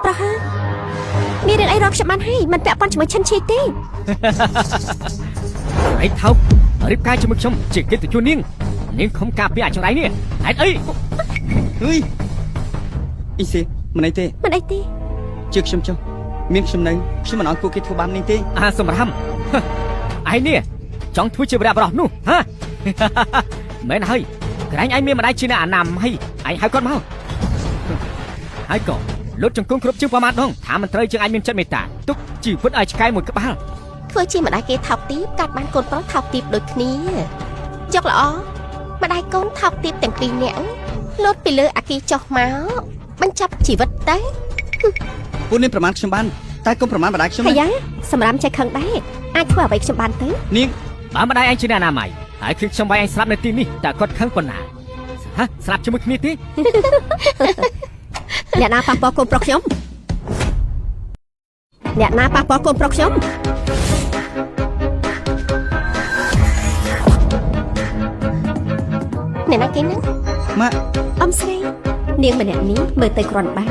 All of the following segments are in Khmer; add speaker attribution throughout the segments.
Speaker 1: ប្រហើមានរឿងអីរកខ្ញុំបានហើយមិនពាក់ព័ន្ធជាមួយឈិនឈីទេ
Speaker 2: អីថោករៀបការជាមួយខ្ញុំជាកិត្តិយសនាងខំការពារអាចរៃនេះហេតុអី
Speaker 3: ហឺយអ៊ីសេមិនអីទេជឿខ្ញុំចុះមានខ្ញុំនៅខ្ញុំមិនអោយពួកគេធ្វើបាបនាងទេ
Speaker 2: សម្រាប់ឯនេះចង់ធ្វើជាបរិបរោះនោះហ៎មែនហើយក្រែងឯងមានម្ដាយជាអ្នកអាណាមហើយឯងហៅគាត់មកហើយក៏លុតចង្គង់គ្រប់ជើងប្រមាណដងថាមិនត្រូវជាងឯងមានចិត្តមេត្តាទុកជីវិតឲ្យឆ្កែមួយក្បាល
Speaker 1: ធ្វើជាម្ដាយគេថោកទាបកាត់បានកូនប្រុសថោកទាបដូចគ្នាយកល្អម្ដាយកូនថោកទាបទាំងពីរនាក់លុតពីលើអាគីចុះមកបញ្ចប់ជីវិតតែ
Speaker 3: ពួកនាងប្រមាថខ្ញុំបានតែកុំប្រមាថម្ដាយខ្ញុំ
Speaker 1: ណាសម្រាប់ចេះខឹងដែរអាចធ្វើអ្វីខ្ញុំបានទៅ
Speaker 2: នាងបើម្ដាយឯងជាអ្នកអនាម័យហើយគឺខ្ញុំវាយឯងស្លាប់នៅទីនេះតើគាត់ខឹងប៉ុណ្ណាស្លាប់ជាមួយគ្នាទេ
Speaker 1: អ្នកណាប៉ះពាល់កូនប្រុសខ្ញុំអ្នកណាប៉ះពាល់កូនប្រុសខ្ញុំអ្នកណាគេហ្នឹង
Speaker 3: ម៉ាក់
Speaker 1: អ៊ំស្រីនាងម្នាក់នេះមើលទៅគ្រាន់បើ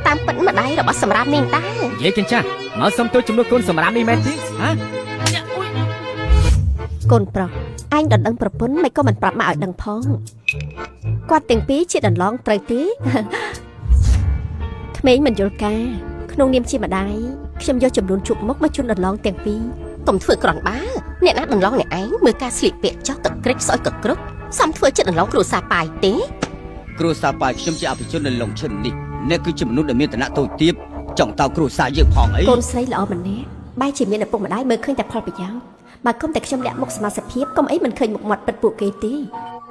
Speaker 1: តាមពិតម្ដាយរបស់សម្រាប់នាងតា
Speaker 2: និយាយចិញ្ចាមកសុំទូជំនួសកូនសម្រាប់នេះមែនទេ
Speaker 1: កូនប្រុសឯងដណ្ដឹងប្រពន្ធមិនក៏មិនប្រាប់មកឲ្យដឹងផងគាត់ទាំងពីរជាដន្លងត្រូវទេក្មេងមិនយល់ការក្នុងនាមជាម្ដាយខ្ញុំយកចំនួនជប់មុខមកជន់ដន្លងទាំងពីរកុំធ្វើក្រន់បាអ្នកណាដន្លងអ្នកឯងមើលការស្លៀកពាក់ចោះទឹកក្រិចស្អុយកក្រឹកសំធ្វើចិត្តដន្លងគ្រួសារប៉ាយទេ
Speaker 3: គ្រួសារប៉ាយខ្ញុំជាអភិជននៅឡុងឈិននេះអ្នកគឺជាមនុស្សដែលមានឋានៈតូចទាបចង់តោគ្រួសារយើងផងអី
Speaker 1: កូនស្រីល្អម្នាក់បែរជាមានឪពុកម្ដាយមើលឃើញតែផលប្រយោជន៍បើគុំតែខ្ញុំលាក់មុខសមាជិកភាពកុំអីមិនឃើញមុខមាត់ពិតពួកគេទេ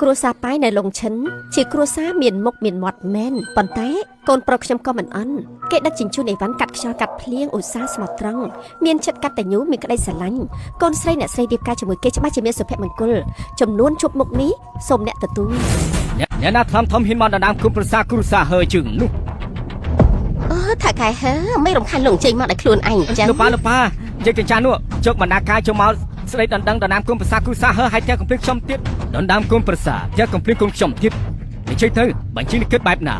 Speaker 1: គ្រួសារប៉ាយនៅឡុងឈិនជាគ្រួសារមានមុខមានមាត់មែនប៉ុន្តែកូនប្រុសខ្ញុំក៏មិនអន់គេដឹកជញ្ជូនអីវ៉ាន់កាត់ខ្យល់កាត់ភ្លៀងឧស្សាហ៍ស្មោះត្រង់មានចិត្តកតញ្ញូមានក្តីស្រឡាញ់កូនស្រីអ្នកស្រីរៀបការជាមួយគេច្បាស់ជាមានសុភមង្គលចំនួនជប់មុខនេះសូមអ្នកទទួល
Speaker 2: អ្នកណាធំហ៊ានមកដណ្ដើមគុំប្រសាគ្រួសារហើជឹងនោះ
Speaker 1: ថាកែហើមិនរំខានលងចេញមកដល់ខ្លួនឯងអញ្ចឹង
Speaker 2: លោកប៉ានិយាយចានោះជោគបណ្ដាការចូលមកស្ដីដណ្ដឹងដណ្ដើមគុំប្រសាគ្រួសារហើហើយតែកំភ្លេចខ្ញុំទៀតដណ្ដើមគុំប្រសាតែកំភ្លេចគុំខ្ញុំទៀតនិយាយទៅបញ្ជីនេះគិតបែបណា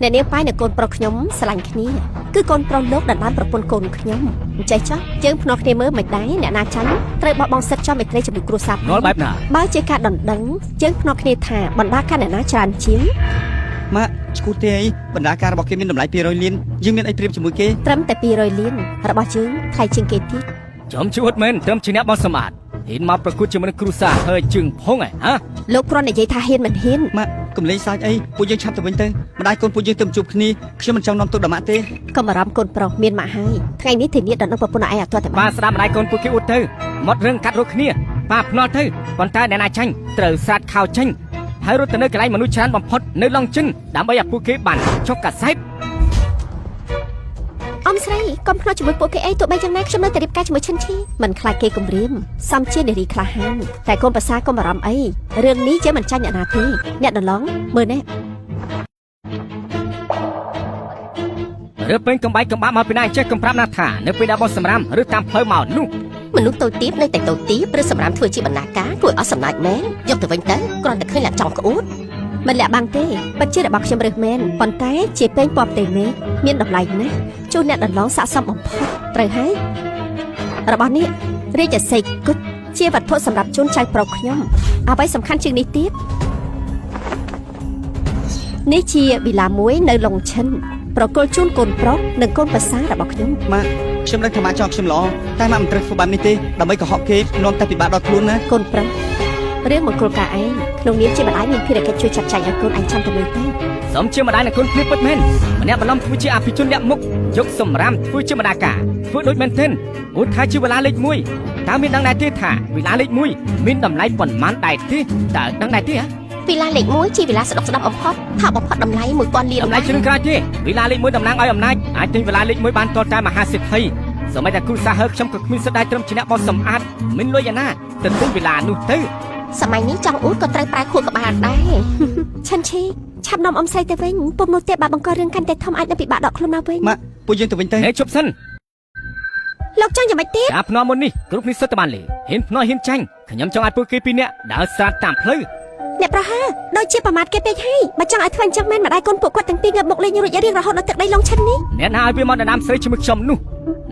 Speaker 1: អ្នកនាងប៉ាយនៅកូនប្រុសខ្ញុំស្រឡាញ់គ្នាគឺកូនប្រុសលោកដណ្ដើមប្រពន្ធកូនខ្ញុំអញ្ចេះចុះយើងភ្នាល់គ្នាមើលមិនដែរអ្នកណាចាញ់ត្រូវបោះបង់សិទ្ធិចំមេត្រីជាមួយគ្រួសារ
Speaker 2: ភ្នាល់បែបណា
Speaker 1: បើជាការដណ្ដឹងយើងភ្នាល់គ្នាថាបណ្ដាការអ្នកណាច្រើនជាង
Speaker 3: ម៉ាក់ឈ្គូទេអីបណ្ដាការរបស់គេមានតម្លៃ200លានយើងមានអីប្រៀបជាមួយគេ
Speaker 1: ត្រឹមតែ200លានរបស់យើងថ្លៃជាងគេទៀត
Speaker 2: ចំជួតមែនត្រឹមជាអ្នកបោះសម្អាតហ៊ានមកប្រកួតជាមួយគ្រូសាហើយជើងផុងហ៎
Speaker 1: លោកគ្រាន់តែនិយាយថាហ៊ានមិនហ៊ាន
Speaker 3: ម៉ាក់កុំលេងសើចអីពួកយើងឆាប់ទៅវិញទៅម្ដាយកូនពួកយើងទៅជួបគ្នាខ្ញុំមិនចង់នាំទុកដល់ម៉ាក់ទេ
Speaker 1: កុំបារម្ភកូនប្រុសមានម៉ាក់ហើយថ្ងៃនេះធានាដល់ប្រពន្ធឯងអត់ទាន់តែ
Speaker 2: បានស្ដាប់ម្ដាយកូនពួកគេអ៊ុតទៅមករឿងកាត់រកគ្នាប៉ាភ្នាល់ទៅប៉ុន្តែអ្នកណាចាញ់ត្រូវស្រាតខោចេញហើយរត់ទៅនៅកន្លែងមនុស្សច្រើនបំផុតនៅឡុងជិនដើម្បីឲ្យពួកគេបានចុះកាសែត
Speaker 1: អ៊ំស្រីកុំភ្នាល់ជាមួយពួកគេអីទោះបីយ៉ាងណាខ្ញុំនៅតែរៀបការជាមួយឈិនឈីមិនខ្លាចគេគំរាមសំជានារីក្លាហានតែកូនប្រសាកុំបារម្ភអីរឿងនេះជាមិនចាញ់អ្នកណាទេអ្នកដឡងមើលនេះ
Speaker 2: រើពេញកំបាយកំបាក់មកពីណាចេះកំប្រាប់ណាថានៅពេលដែលបោះសម្រាមឬតាមផ្លូវមកនោះ
Speaker 1: មនុស្សតូចទាបនៅតែតូចទាបឬសម្រាមធ្វើជាបណ្ណាការធ្វើអស់សំណាចមែនយកទៅវិញទៅគ្រាន់តែឃើញលាក់ចង់ក្អួតមិនលាក់បាំងទេពិតជារបស់ខ្ញុំរើសមែនប៉ុន្តែជាពេញពណ៌ផ្ទៃមេឃមានតម្លៃណាស់ជួនអ្នកដន្លងស័ក្តិសមបំផុតត្រូវហើយរបស់នេះរាជសេកគុជជាវត្ថុសម្រាប់ជូនចៅប្រុសខ្ញុំអ្វីសំខាន់ជាងនេះទៀតនេះជាវិឡាមួយនៅឡុងឈិនប្រគល់ជូនកូនប្រុសនិងកូនប្រសារបស់ខ្ញុំ
Speaker 3: ម៉ាក់ខ្ញុំដឹងថាម៉ាក់ចង់ខ្ញុំល្អតែម៉ាក់មិនត្រូវធ្វើបែបនេះទេដើម្បីកុហកគេនាំតែពិបាកដល់ខ្លួនណា
Speaker 1: កូនប្រុសរឿងមង្គលការឯងក្នុងនាមជាម្ដាយមានភារកិច្ចជួយចាត់ចែងឲ្យកូនឯងចាំទៅមើលទៅ
Speaker 2: សូមជាម្ដាយនៃកូនគ្នាពិតមែនម្នាក់បន្លំធ្វើជាអភិជនលាក់មុខយកសម្រាមធ្វើជាម្ដាការធ្វើដូចមែនទេឧទាហរណ៍ជាវេលាលេខ1តើមានដឹងដែរទេថាវេលាលេខ1មានតម្លៃប៉ុន្មានដែរទេតើដឹងដែរទេ
Speaker 1: វេលាលេខ1ជាវេលាស្ដុកស្ដាប់បំផុតថាបំផុតតម្លៃ1000លាន
Speaker 2: តម្លៃជ្រឹងក្រោយទេវេលាលេខ1តំណាងឲ្យអំណាចអាចទិញវេលាលេខ1បានតតែមហាសេដ្ឋីសម័យតែគ្រូសាហើខ្ញុំក៏គ្មានសិទ្ធិដែរត្រឹមជាអ្នកបោះសម្អាតមិនលុយឯណាទៅទិញវេលានោះទៅ
Speaker 1: សម័យនេះចង់អួតក៏ត្រូវប្រែខួរក្បាលដែរឈិនឈីឆាប់នាំអ៊ំស្រីទៅវិញពុំនោះទេបើបង្ករឿងកាន់តែធំអាចនឹងពិបាកដកខ្លួនមកវិញ
Speaker 3: ម៉ាក់ពួកយើងទៅវិញទៅ
Speaker 2: ហេជប់សិន
Speaker 1: លោកចង់យ៉ាងម៉េចទៀត
Speaker 2: ការភ្នាល់មុននេះគ្រប់នេះសុទ្ធតែបានលេហ៊ានភ្នាល់ហ៊ានចាញ់ខ្ញុំចង់ឲ្យពួកគេពីរនាក់ដើរស្រាតតាមផ្លូវ
Speaker 1: អ្នកប្រហើដូចជាប្រមាថគេពេកហើយបើចង់ឲ្យធ្វើអញ្ចឹងមែនម្ដាយកូនពួកគាត់ទាំងពីរងាប់មកលេងរួចរៀងរហូតដល់ទឹកដីឡុងឈិននេះ
Speaker 2: អ្នកណាឲ្យវាមកដណ្ដើមស្រីជាមួយខ្ញុំនោះ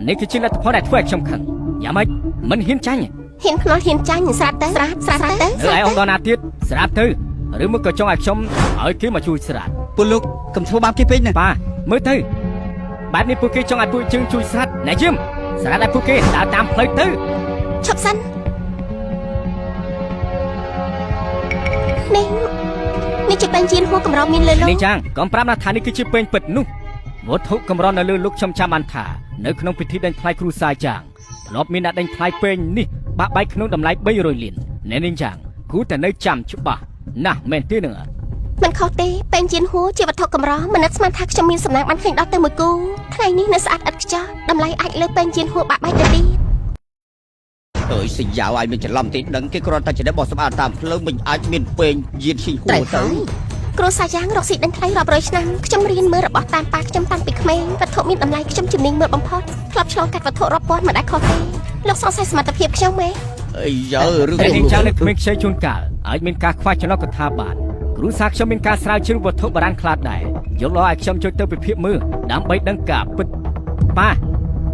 Speaker 2: នេះគឺជាលទ្ធផលដែលធ្វើឲ្យខ្ញុំខឹងយ៉ាងម៉េចមិនហ៊ានចាញ់
Speaker 1: ហ៊ានខ្នោះហ៊ានចាញ់ស្រាប់ទៅស្រាប់ទៅ
Speaker 2: នៅឯអង្គដល់ណាទៀតស្រាប់ទៅឬមកក៏ចង់ឲ្យខ្ញុំឲ្យគេមកជួយស្រាត
Speaker 3: ពួកលោកកុំធ្វើបាបគេពេកណា
Speaker 2: ប៉ាមើលទៅបែបនេះពួកគេចង់ឲ្យពួកយើងជួយស្រាតអ្នកយឹមស្រាតឲ្យពួកគេដើរតាមផ្លូវទៅ
Speaker 1: ឈប់សិននេះជាពេញជាហួរកម្រមានលើលោក
Speaker 2: នេះចាងកុំប្រាប់ណាថានេះគឺជាពេញពិតនោះវត្ថុកម្រនៅលើលោកខ្ញុំចាំបានថានៅក្នុងពិធីដេញថ្លៃគ្រូសាចាងធ្លាប់មានអ្នកដេញថ្លៃពេញនេះបាក់បែកក្នុងតម្លៃ300លានអ្នកនេះចាងគូតែនៅចាំច្បាស់ណាស់មែនទេនឹង
Speaker 1: មិនខុសទេពេញជាហួរជាវត្ថុកម្រមិននឹកស្មានថាខ្ញុំមានសំណាងបានឃើញដល់ទៅមួយគូថ្ងៃនេះនៅស្អាតឥតខ្ចោះតម្លៃអាចលើពេញជាហួរបាក់បែកទៅទៀត
Speaker 3: អើយសយ៉ាវឲ្យមានច្រឡំទីដឹងគេគ្រាន់តែជាអ្នកបោះសម្អាតតាមផ្លូវមិនអាចមានពេញយានឈីហួរទៅ
Speaker 1: គ្រូសាយ៉ាងរកស៊ីដេញថ្លៃរាប់រយឆ្នាំខ្ញុំរៀនមើលរបស់តាមប៉ាខ្ញុំតាំងពីក្មេងវត្ថុមានតម្លៃខ្ញុំជំនាញមើលបំផុតធ្លាប់ឆ្លងកាត់វត្ថុរាប់ពាន់មិនដែលខុសទេលោកសង្ស័យសមត្ថភាពខ្ញុំទេ
Speaker 3: អីយើរឿង
Speaker 2: តែនេះចាងនៅក្មេងខ្ចីជួនកាលអាចមានការខ្វះចន្លោះកថាបានគ្រូសាខ្ញុំមានការស្រាវជ្រាវវត្ថុបុរាណខ្លះដែរយកលោកឲ្យខ្ញុំជួយទៅពិភាក្សាមើលដើម្បីដឹងការពិតប៉ា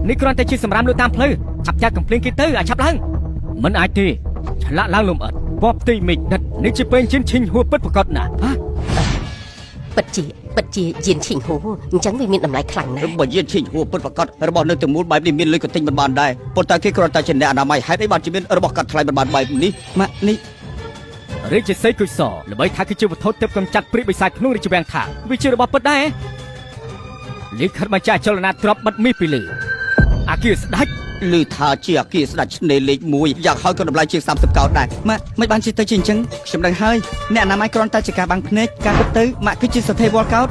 Speaker 2: នេះគ្រាន់តែជាសម្រាប់លើតាមផ្លូវឆាប់ចាត់កំភ្លៀងគេទៅឲ្យឆាប់ឡើងមិនអាចទេឆ្លាក់ឡើងលំអិតពណ៌ផ្ទៃមេឃដិតនេះជាពេញជាឈិញហួរពិតប្រកបណាស់ហ៎
Speaker 1: ពិតជាយានឈិញហួរអញ្ចឹងវាមានតម្លៃខ្លាំងណាស់
Speaker 3: បើយានឈីហួរពិតប្រកបរបស់នៅទាំងមូលបែបនេះមានលុយក៏ទិញមិនបានដែរប៉ុន្តែគេគ្រាន់តែជាអ្នកអនាម័យហេតុអីបានជាមានរបស់កាត់ថ្លៃមិនបានបែបនេះម៉ាក់នេះ
Speaker 2: រាជសីគុយសល្បីថាគឺជាវត្ថុទើបកម្ចាត់ព្រាយបិសាចក្នុងរាជវាំងថាវាជារបស់ពិតដែរលិខិតបញ្ជាក់ចលនាទ្រព្យបិទមាសពីលើអាគារស្ដេច
Speaker 3: ឮថាជាអគារស្ដេចឆ្នេរលេខ1យ៉ាងហើយក៏តម្លៃជាង30កោដដែរម៉ាក់មិនបានជាទៅជាអញ្ចឹងខ្ញុំដឹងហើយអ្នកអនាម័យគ្រាន់តែជាការបាំងភ្នែកការពិតទៅម៉ាក់គឺជាសទ្ធាវល់កោដ